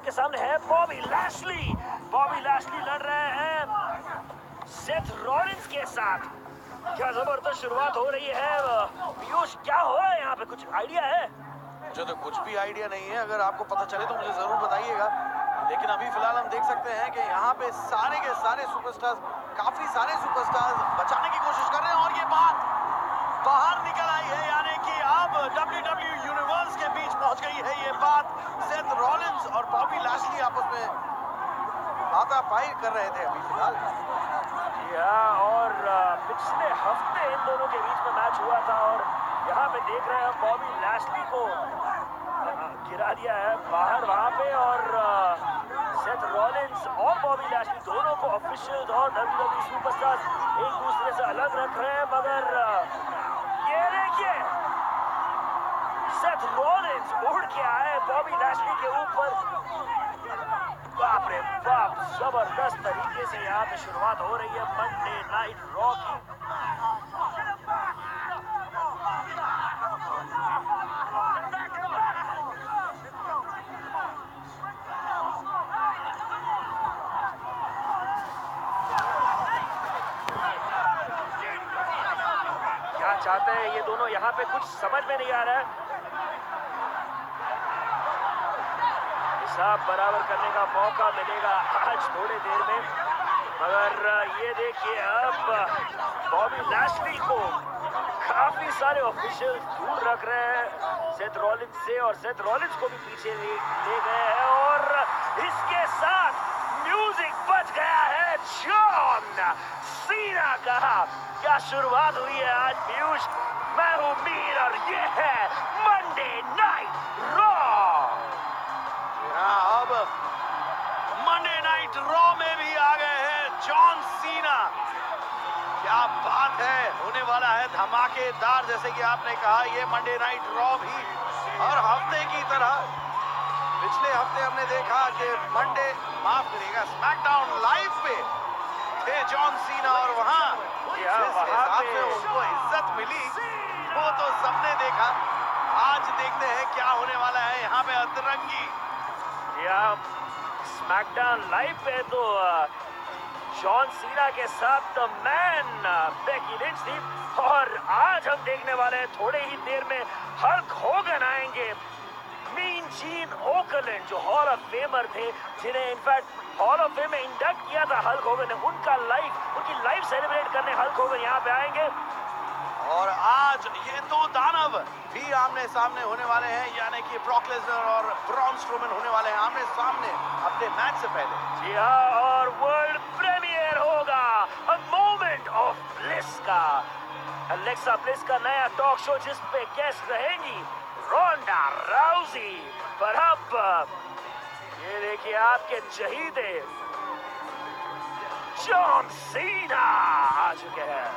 आपके सामने है बॉबी लैशली। बॉबी लैशली लड़ रहे हैं सेथ रॉलिंस के साथ। क्या जबरदस्त शुरुआत हो रही है। पीयूष, क्या हो रहा है यहाँ पे, कुछ आइडिया है? मुझे तो कुछ भी आइडिया नहीं है, अगर आपको पता चले तो मुझे जरूर बताइएगा। लेकिन अभी फिलहाल हम देख सकते हैं कि यहाँ पे सारे के सारे सुपरस्टार्स, काफी सारे सुपरस्टार्स बचाने की कोशिश कर रहे हैं और ये बात बाहर निकल आई है, यानी कि अब WWE यूनिवर्स के बीच पहुंच गई है ये बात। सेथ रॉलिंस और बॉबी लैशली आपस में हाथापाई कर रहे थे अभी फिलहाल। और पिछले हफ्ते इन दोनों के बीच में मैच हुआ था और यहाँ पे देख रहे हैं बॉबी लैशली को गिरा दिया है बाहर वहाँ पे। और सेथ रॉलिंस और बॉबी लैशली दोनों को ऑफिशियल्स और WWE सुपरस्टार्स एक दूसरे से अलग रख रहे हैं। मगर ये देखिए, सेथ रॉलिंस उड़ के आए बॉबी लैशली के ऊपर। बाप रे बाप, जबरदस्त तरीके से यहाँ पे शुरुआत हो रही है मंडे नाइट रॉ की। क्या चाहते हैं ये दोनों यहाँ पे, कुछ समझ में नहीं आ रहा है। हिसाब बराबर करने का मौका मिलेगा आज थोड़ी देर में। मगर ये देखिए, अब बॉबी लैशली को काफी सारे ऑफिशियल दूर रख रहे हैं सेथ रॉलिंस से और सेथ रॉलिंस को भी पीछे ले गए हैं। और इसके साथ म्यूजिक बज गया है जॉन सीना का। क्या शुरुआत हुई है आज पीयूष। मैं हूँ मीर और ये है मंडे नाइट रॉ। अब मंडे नाइट रॉ में भी आ गए हैं जॉन सीना। क्या बात है, होने वाला है धमाकेदार। जैसे कि आपने कहा, ये मंडे नाइट रॉ भी हर हफ्ते की तरह, पिछले हफ्ते हमने देखा कि मंडे, माफ करिएगा, स्मैकडाउन लाइव पे थे जॉन सीना और वहां जिस हिसाब से उनको इज्जत मिली वो तो सबने देखा। आज देखते हैं क्या होने वाला है यहाँ पे अतरंगी। स्मैकडाउन लाइव पे तो जॉन सीना के साथ द मैन बेकी लिंच थी और आज हम देखने वाले हैं थोड़े ही देर में हल्क होगन आएंगे। मीन जीन ओकलैंड जो हॉल ऑफ फेमर थे, जिन्हें इनफैक्ट हॉल ऑफ फेम में इंडक्ट किया था हल्क होगन ने, उनकी लाइफ सेलिब्रेट करने हल्क होगन यहाँ पे आएंगे। और आज ये दो दानव भी आमने सामने होने वाले हैं, यानी कि ब्रॉक लेसनर और ब्रॉन स्ट्रोमन होने वाले हैं आमने सामने अपने मैच से पहले। जी हाँ, और वर्ल्ड प्रीमियर होगा अ मोमेंट ऑफ ब्लिस का, अलेक्सा ब्लिस का नया टॉक शो जिस पे गेस्ट रहेंगी रोंडा राउजी। पर अब ये देखिए, आपके चहीते जॉन सीना आ चुके हैं।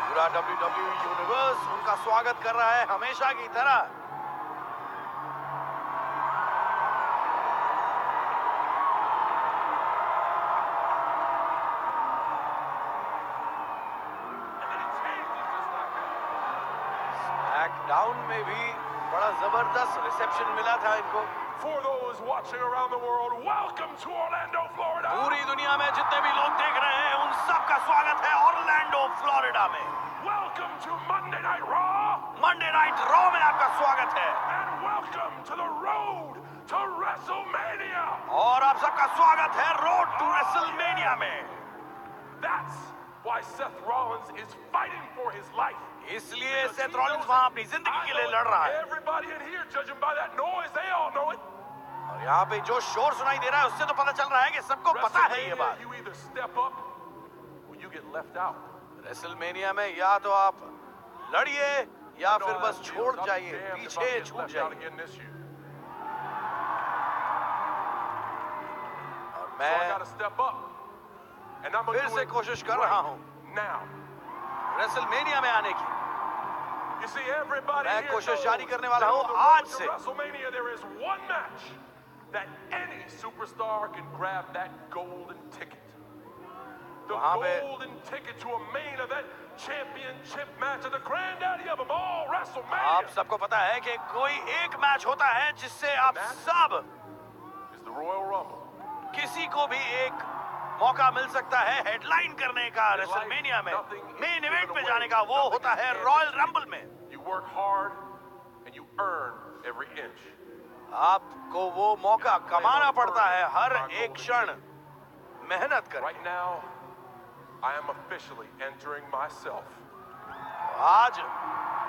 पूरा WWE यूनिवर्स उनका स्वागत कर रहा है हमेशा की तरह। स्मैकडाउन में भी बड़ा जबरदस्त रिसेप्शन मिला था इनको। For those watching around the world, welcome to Orlando, Florida. पूरी दुनिया में जितने भी लोग देख रहे हैं उन सबका स्वागत है ऑरलैंडो फ्लोरिडा में। Welcome to Monday Night Raw. Monday night raw में आपका स्वागत है। And welcome to the road to WrestleMania. और आप सबका स्वागत है रोड टू रेसलमेनिया में। That's why Seth Rollins is fighting for his life. इसलिए सेथ रॉलिंस वहां अपनी जिंदगी के लिए लड़ रहा है। Everybody in here, judging by that noise, they all know it. और यहाँ पे जो शोर सुनाई दे रहा है उससे तो पता चल रहा है कि सबको पता है ये बात। You either step up or you get left out. WrestleMania में या तो आप लड़िए या फिर बस छोड़ जाइए, पीछे छूट जाइए। और मैं फिर से कोशिश कर रहा हूँ रेसलमेनिया में आने की। मैं कोशिश जारी करने वाला हूँ आज से। WrestleMania, there is one match that any superstar can grab that golden ticket. The वहाँ पे golden ticket to a main event championship match of the granddaddy of them all, आप WrestleMania. सबको पता है कि कोई एक मैच होता है जिससे आप सब Is the Royal Rumble. किसी को भी एक मौका मिल सकता है हेडलाइन करने का रेसलमेनिया में, मेन इवेंट पे जाने का। वो होता है रॉयल रंबल में। You work hard and you earn every inch. आपको वो मौका कमाना पड़ता है, हर एक क्षण मेहनत कर। Right now, I am officially entering myself. आज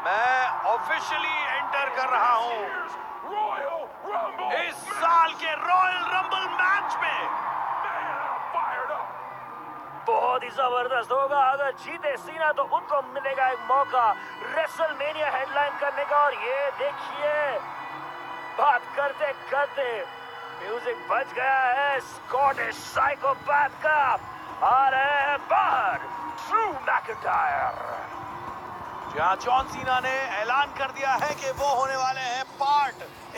मैं ऑफिशियली एंटर कर रहा हूँ Here's Royal Rumble. इस साल के रॉयल रंबल मैच में। Man, I'm fired up. बहुत ही जबरदस्त होगा। अगर जीते सीना तो उनको मिलेगा एक मौका रेसलमेनिया हेडलाइन करने का। और ये देखिए, बात करते करते म्यूजिक बज गया है स्कॉटिश साइकोपैथ का। आ रहे हैं बाहर ड्रू मैकिंटायर। जहाँ जॉन सीना ने ऐलान कर दिया है कि वो होने वाले हैं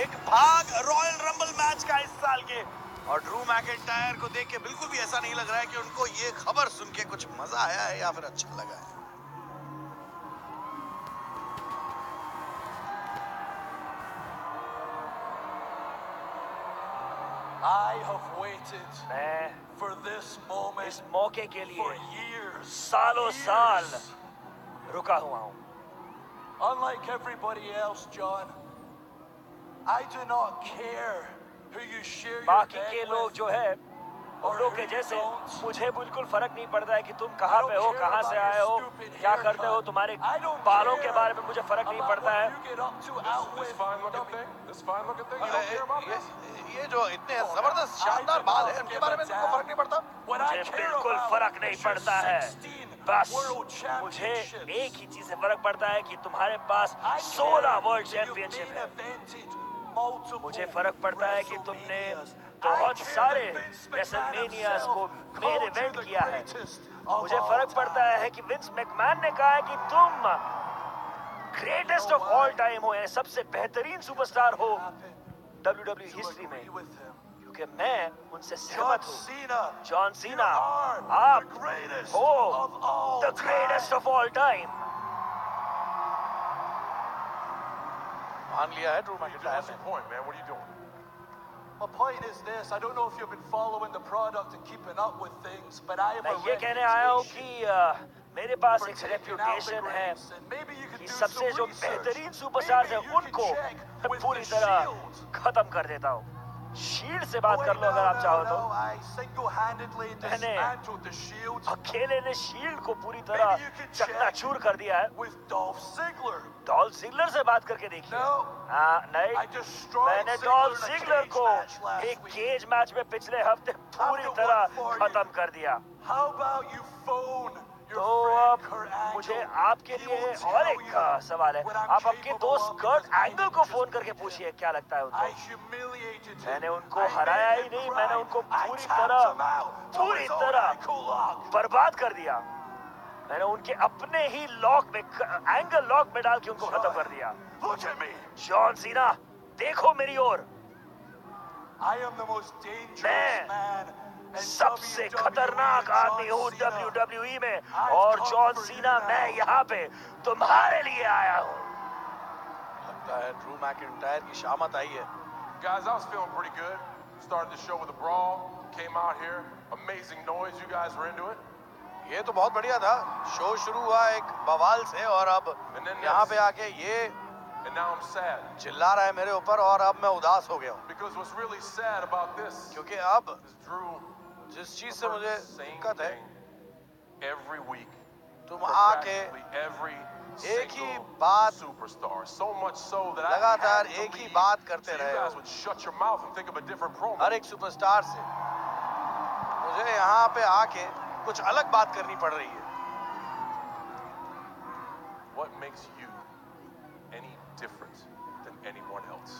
एक भाग रॉयल रंबल मैच का इस साल के। और ड्रू मैकिंटायर को देख के बिल्कुल भी ऐसा नहीं लग रहा है कि उनको ये खबर सुन के कुछ मजा आया है या फिर अच्छा लगा है। I have waited मैं for this moment इस मौके के for लिए years. सालों साल रुका हुआ हूँ। Unlike everybody else, John, I do not care who you share your बाकी bed के लोग with. जो है उन लोग के जैसे मुझे बिल्कुल फर्क नहीं पड़ता है कि तुम कहाँ पे हो, कहाँ से आए हो, क्या करते हो, तुम्हारे बालों के बारे में मुझे फर्क नहीं पड़ता है। You get up to out This with fine looking thing? This fine looking thing? You don't care about this? ये जो इतने जबरदस्त शानदार बाल है, इनके बारे में तुमको फर्क नहीं पड़ता? What I मुझे care बिल्कुल about फर्क नहीं is your पड़ता है। 16 बस world मुझे championships. एक ही चीज से फर्क पड़ता है कि तुम्हारे पास I care 16 world that you've championship main है। evented multiple मुझे फर्क पड़ता है कि तुमने WrestleManias. बहुत I care सारे that Vince McMahon रेसलमेनियास को himself main called you event the किया है। greatest of मुझे all फर्क पड़ता time. है कि विंस मैकमैन ने कहा है कि तुम ग्रेटेस्ट ऑफ ऑल टाइम हो, यानी सबसे बेहतरीन सुपरस्टार हो WWE To हिस्ट्री agree में, with him. क्योंकि मैं उनसे John सहमत हूँ। Cena, जॉन you सीना, are आप the greatest हो of all the greatest time. Of all time. मान लिया है ड्रू What's मैकिंटायर your ने। point, man? What are you doing? My point is this: I don't know if you've been following the product and keeping up with things, but I have मैं a ये कहने आया हूँ reputation कि मेरे पास for एक taking out the reputation है greats, and maybe you could कि do सबसे some जो research. बेहतरीन सुपरस्टार Maybe है you can उनको check with पूरी the तरह Shield. खत्म कर देता हूँ। शील्ड से Oh, बात wait, कर लो अगर आप चाहो तो। I single-handedly मैंने dismantled the Shield अकेले ने शील्ड को पूरी तरह Maybe you can चकनाचूर कर दिया है। with Dolph Ziggler. Dolph Ziggler से बात करके देखिए। No. नहीं, I destroyed मैंने Ziggler Dolph in a Ziggler cage को match last एक week. केज मैच में पिछले हफ्ते पूरी got तरह one for you. खत्म कर दिया। How about you phone your तो friend अब Kurt Angle? मुझे आपके He लिए will और tell एक you सवाल है। what I'm आप अपने capable दोस्त of Kurt because I Angle didn't को just फोन करके beat पूछिए him. क्या लगता है I उनको। humiliated him. मैंने उनको I हराया made ही him नहीं, cry. मैंने उनको I पूरी tapped तरह him out to पूरी his own तरह ankle lock. बर्बाद कर दिया। मैंने उनके अपने ही लॉक में एंगल लॉक में डाल के उनको खत्म कर दिया। Look at me. John Cena, देखो मेरी ओर। I am the most dangerous मैं man in सबसे WWE खतरनाक and आदमी हूँ John Cena. WWE में, I've और come जॉन for सीना you मैं now. यहाँ पे तुम्हारे लिए आया हूँ। लगता है ड्रू मैकिंटायर की शामत आई है। Guys, I was feeling pretty good. Started the show with a brawl. Came out here. Amazing noise. You guys were into it. ये तो बहुत बढ़िया था। शो शुरू हुआ एक बवाल से और अब And then यहाँ पे this. आके ये And now I'm sad. चिल्ला रहा है मेरे ऊपर और अब मैं उदास हो गया हूँ। Because what's really sad about this क्योंकि अब is Drew जिस चीज से मुझे same दिक्कत है, thing every week. तुम For आके practically every एक ही single बात superstar. So much so that I लगातार had to एक ही leave बात so करते you रहे guys हो। would shut your mouth and think of a different promo. हर एक सुपरस्टार से मुझे यहाँ पे आके कुछ अलग बात करनी पड़ रही है। What makes you any different than anyone else?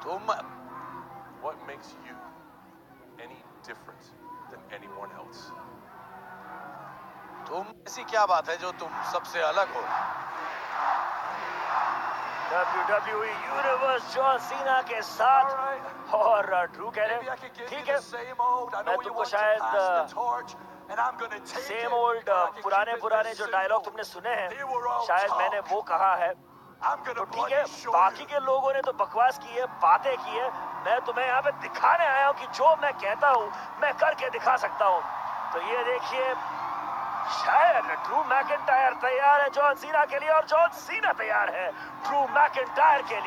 तुम What makes you any different than anyone else? तुम ऐसी क्या बात है जो तुम सबसे अलग हो? WWE यूनिवर्स जॉन सीना के साथ। और ड्रू कह रहे Maybe I could give you ठीक the है, same old. I know मैं you तुमको want to शायद pass the torch, and I'm going to take same it. Old or I can keep पुराने it पुराने this जो simple. डायलॉग तुमने सुने हैं They were all शायद talk. मैंने वो कहा है। I'm going तो to ठीक bloody है, show बाकी you. के लोगों ने तो बकवास की है, बातें की है, मैं तुम्हें यहाँ पे दिखाने आया हूँ कि जो मैं कहता हूँ मैं करके दिखा सकता हूँ। तो ये देखिए, शायद ड्रू मैकिंटायर तैयार है जॉन सीना के लिए और जॉन सीना तैयार है ड्रू मैकिंटायर के लिए।